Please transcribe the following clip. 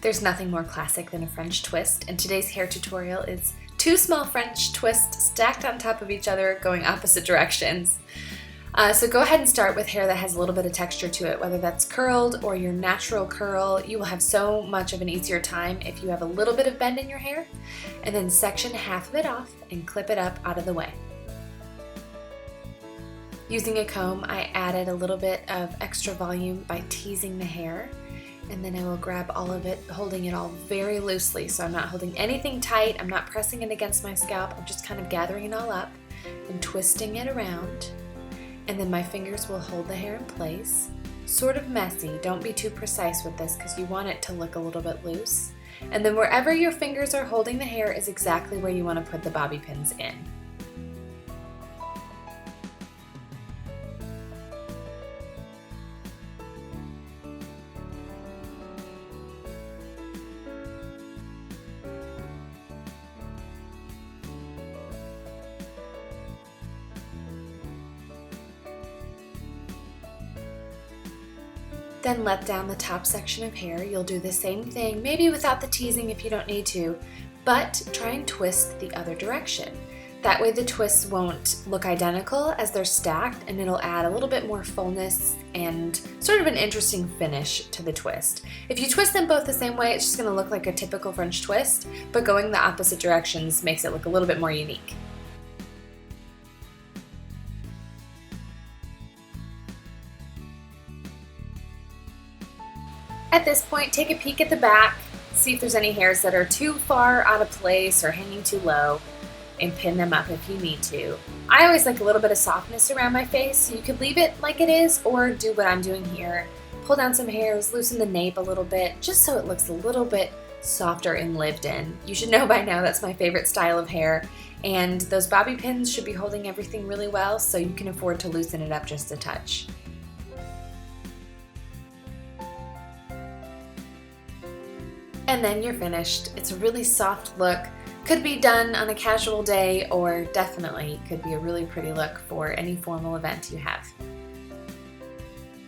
There's nothing more classic than a French twist, and today's hair tutorial is 2 small French twists stacked on top of each other going opposite directions. So go ahead and start with hair that has a little bit of texture to it, whether that's curled or your natural curl. You will have so much of an easier time if you have a little bit of bend in your hair, and then section half of it off and clip it up out of the way. Using a comb, I added a little bit of extra volume by teasing the hair, and then I will grab all of it, holding it all very loosely, so I'm not holding anything tight, I'm not pressing it against my scalp, I'm just kind of gathering it all up and twisting it around, and then my fingers will hold the hair in place. Sort of messy, don't be too precise with this because you want it to look a little bit loose, and then wherever your fingers are holding the hair is exactly where you want to put the bobby pins in. Then let down the top section of hair. You'll do the same thing, maybe without the teasing if you don't need to, but try and twist the other direction. That way the twists won't look identical as they're stacked, and it'll add a little bit more fullness and sort of an interesting finish to the twist. If you twist them both the same way, it's just going to look like a typical French twist, but going the opposite directions makes it look a little bit more unique. At this point, take a peek at the back, see if there's any hairs that are too far out of place or hanging too low, and pin them up if you need to. I always like a little bit of softness around my face, so you could leave it like it is or do what I'm doing here. Pull down some hairs, loosen the nape a little bit, just so it looks a little bit softer and lived in. You should know by now that's my favorite style of hair, and those bobby pins should be holding everything really well, so you can afford to loosen it up just a touch. And then you're finished. It's a really soft look. Could be done on a casual day, or definitely could be a really pretty look for any formal event you have.